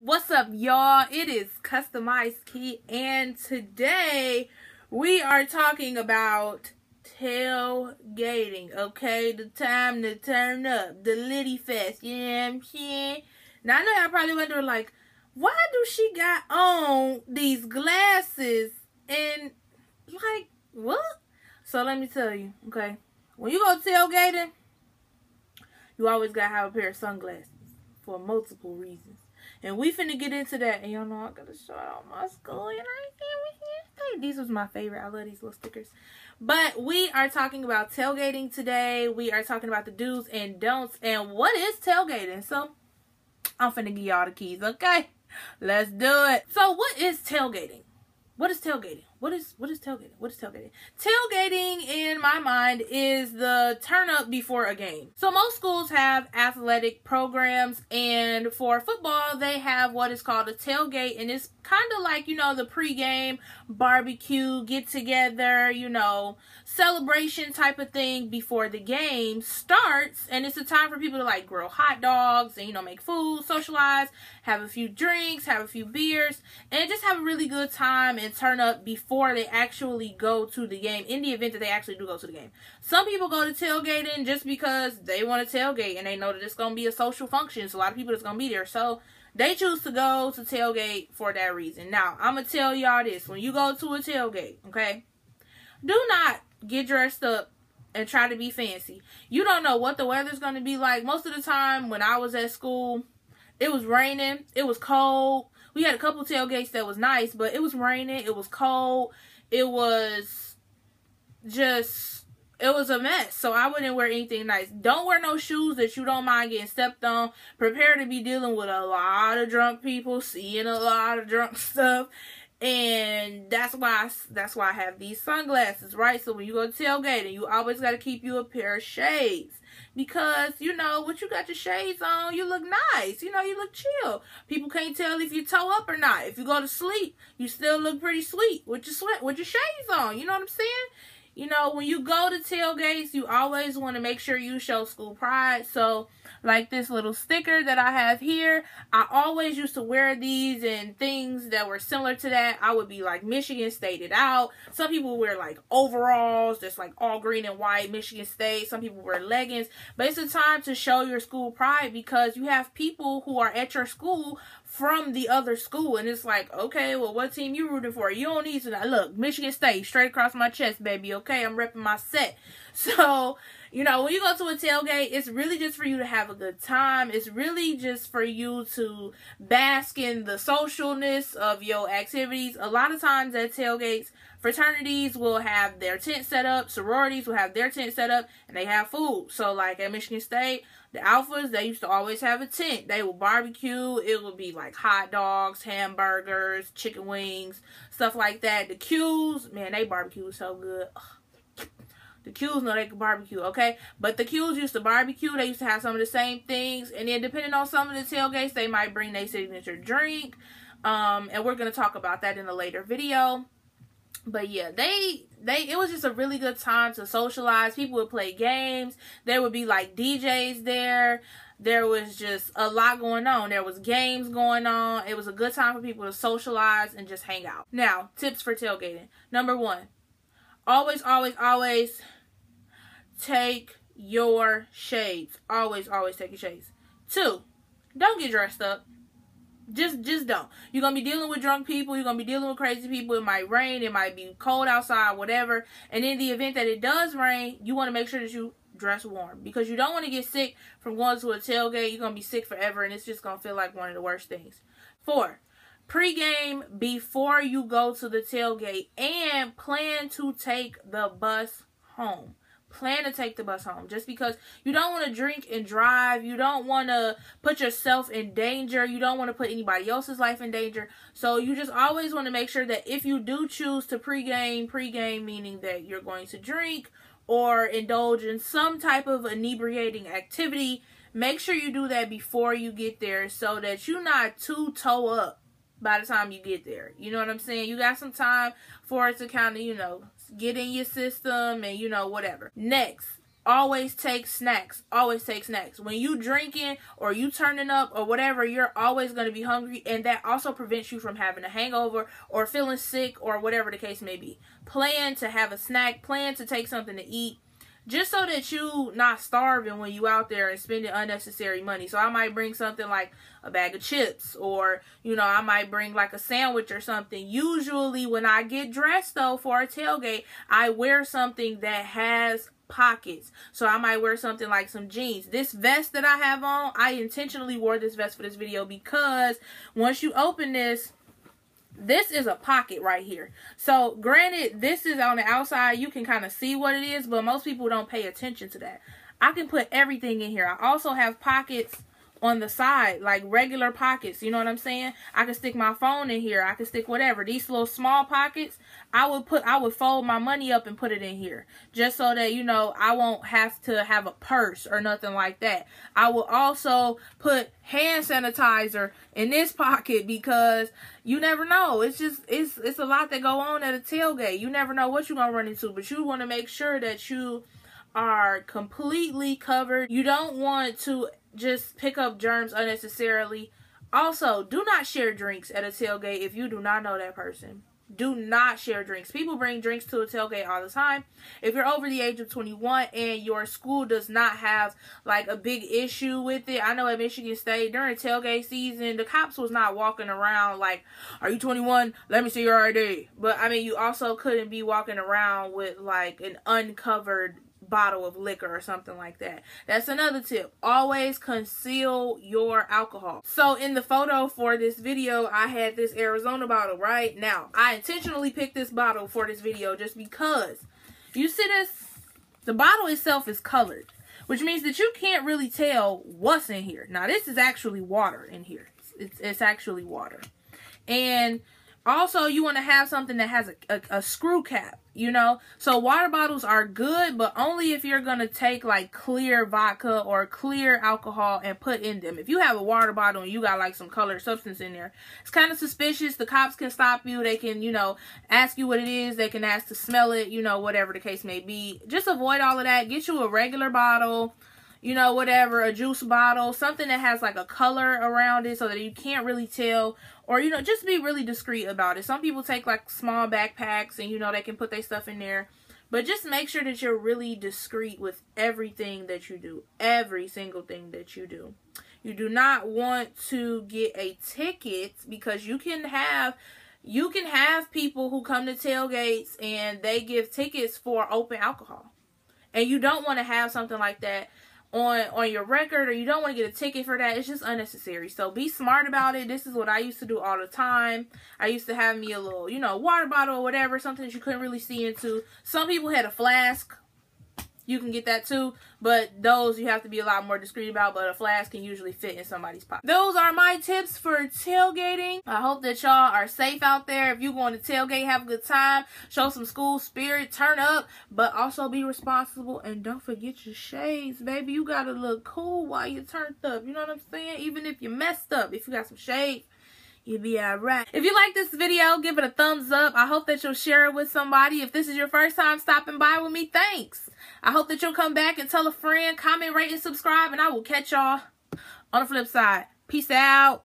What's up, y'all? It is Customized Key, and today we are talking about tailgating, okay? The time to turn up, the Liddy Fest, you know what I'm saying? Now, I know y'all probably wondering, like, why do she got on these glasses and, like, what? So, let me tell you, okay? When you go tailgating, you always gotta have a pair of sunglasses for multiple reasons. And we finna get into that. And y'all know I gotta show out my school. And these was my favorite. I love these little stickers. But we are talking about tailgating today. We are talking about the do's and don'ts. And what is tailgating? So, I'm finna give y'all the keys, okay? Let's do it. So, what is tailgating? What is tailgating? What is tailgating? What is tailgating? Tailgating, in my mind, is the turn up before a game. So most schools have athletic programs, and for football, they have what is called a tailgate, and it's kind of like, you know, the pregame barbecue, get together, you know, celebration type of thing before the game starts. And it's a time for people to like grill hot dogs and, you know, make food, socialize, have a few drinks, have a few beers, and just have a really good time and turn up before they actually go to the game, in the event that they actually do go to the game. Some people go to tailgating just because they want to tailgate and they know that it's going to be a social function. So a lot of people that's going to be there. So they choose to go to tailgate for that reason. Now, I'm going to tell y'all this. When you go to a tailgate, okay, do not get dressed up and try to be fancy. You don't know what the weather's going to be like. Most of the time when I was at school, it was raining. It was cold. We had a couple tailgates that was nice, but it was raining. It was cold. It was a mess. So I wouldn't wear anything nice. Don't wear no shoes that you don't mind getting stepped on. Prepare to be dealing with a lot of drunk people, seeing a lot of drunk stuff. And that's why I have these sunglasses, right? So when you go to tailgating, you always got to keep you a pair of shades. Because, you know, what you got your shades on, you look nice. You know, you look chill. People can't tell if you toe up or not. If you go to sleep, you still look pretty sweet with your shades on. You know what I'm saying? You know, when you go to tailgates, you always want to make sure you show school pride. So, like this little sticker that I have here, I always used to wear these and things that were similar to that. I would be like Michigan State it out. Some people wear like overalls, just like all green and white, Michigan State. Some people wear leggings. But it's a time to show your school pride because you have people who are at your school from the other school, and it's like, okay, well, what team you rooting for? You don't need to look, Michigan State straight across my chest, baby. Okay, I'm repping my set. So, you know, when you go to a tailgate, it's really just for you to have a good time. It's really just for you to bask in the socialness of your activities. A lot of times at tailgates, fraternities will have their tent set up, sororities will have their tent set up, and they have food. So, like at Michigan State, the Alphas, they used to always have a tent. They would barbecue. It would be like hot dogs, hamburgers, chicken wings, stuff like that. The Qs, man, they barbecue so good. Ugh. The Qs know they can barbecue, okay? But the Qs used to barbecue. They used to have some of the same things. And then depending on some of the tailgates, they might bring their signature drink. And we're going to talk about that in a later video. But yeah, it was just a really good time to socialize. People would play games. There would be like DJs there. There was just a lot going on. There was games going on. It was a good time for people to socialize and just hang out. Now, tips for tailgating. Number 1, always take your shades. Always take your shades. 2, don't get dressed up. Just don't. You're going to be dealing with drunk people. You're going to be dealing with crazy people. It might rain. It might be cold outside, whatever. And in the event that it does rain, you want to make sure that you dress warm. Because you don't want to get sick from going to a tailgate. You're going to be sick forever. And it's just going to feel like one of the worst things. 4, pregame before you go to the tailgate. And plan to take the bus home. Plan to take the bus home. Just because you don't want to drink and drive. You don't want to put yourself in danger. You don't want to put anybody else's life in danger. So you just always want to make sure that if you do choose to pregame meaning that you're going to drink or indulge in some type of inebriating activity, make sure you do that before you get there so that you're not too toe up by the time you get there. You know what I'm saying? You got some time for it to kind of, you know, get in your system and, you know, whatever. Next, always take snacks. Always take snacks. When you drinking or you turning up or whatever, you're always going to be hungry, and that also prevents you from having a hangover or feeling sick or whatever the case may be. Plan to have a snack. Plan to take something to eat, just so that you not starving when you out there and spending unnecessary money. So I might bring something like a bag of chips, or, you know, I might bring like a sandwich or something. Usually when I get dressed though for a tailgate, I wear something that has pockets. So I might wear something like some jeans. This vest that I have on, I intentionally wore this vest for this video because once you open this, this is a pocket right here. So granted, this is on the outside. You can kind of see what it is, but most people don't pay attention to that. I can put everything in here. I also have pockets on the side, like regular pockets. You know what I'm saying? I can stick my phone in here. I can stick whatever. These little small pockets, I would fold my money up and put it in here, just so that, you know, I won't have to have a purse or nothing like that. I will also put hand sanitizer in this pocket because you never know. It's a lot that go on at a tailgate. You never know what you're gonna run into, but you want to make sure that you are completely covered. You don't want to just pick up germs unnecessarily. Also, do not share drinks at a tailgate if you do not know that person. Do not share drinks. People bring drinks to a tailgate all the time. If you're over the age of 21 and your school does not have like a big issue with it. I know at Michigan State during tailgate season, the cops was not walking around like, are you 21? Let me see your ID. But I mean, you also couldn't be walking around with like an uncovered bottle of liquor or something like that. That's another tip. Always conceal your alcohol. So in the photo for this video, I had this Arizona bottle, right? Now, I intentionally picked this bottle for this video just because you see this, the bottle itself is colored, which means that you can't really tell what's in here. Now, this is actually water in here. It's actually water. And also, you want to have something that has a screw cap, you know. So water bottles are good, but only if you're going to take like clear vodka or clear alcohol and put in them. If you have a water bottle and you got like some colored substance in there, it's kind of suspicious. The cops can stop you. They can, you know, ask you what it is. They can ask to smell it, you know, whatever the case may be. Just avoid all of that. Get you a regular bottle, you know, whatever, a juice bottle, something that has like a color around it so that you can't really tell. Or, you know, just be really discreet about it. Some people take like small backpacks and, you know, they can put their stuff in there. But just make sure that you're really discreet with everything that you do. Every single thing that you do. You do not want to get a ticket because you can have people who come to tailgates and they give tickets for open alcohol. And you don't want to have something like that on your record, or you don't want to get a ticket for that. It's just unnecessary. So be smart about it. This is what I used to do all the time. I used to have me a little, you know, water bottle or whatever, something that you couldn't really see into. Some people had a flask. You can get that too, but those you have to be a lot more discreet about, but a flask can usually fit in somebody's pocket. Those are my tips for tailgating. I hope that y'all are safe out there. If you're going to tailgate, have a good time, show some school spirit, turn up, but also be responsible, and don't forget your shades, baby. You gotta look cool while you turned up, you know what I'm saying? Even if you messed up, if you got some shades, you'll be alright. If you like this video, give it a thumbs up. I hope that you'll share it with somebody. If this is your first time stopping by with me, thanks. I hope that you'll come back and tell a friend, comment, rate, and subscribe, and I will catch y'all on the flip side. Peace out.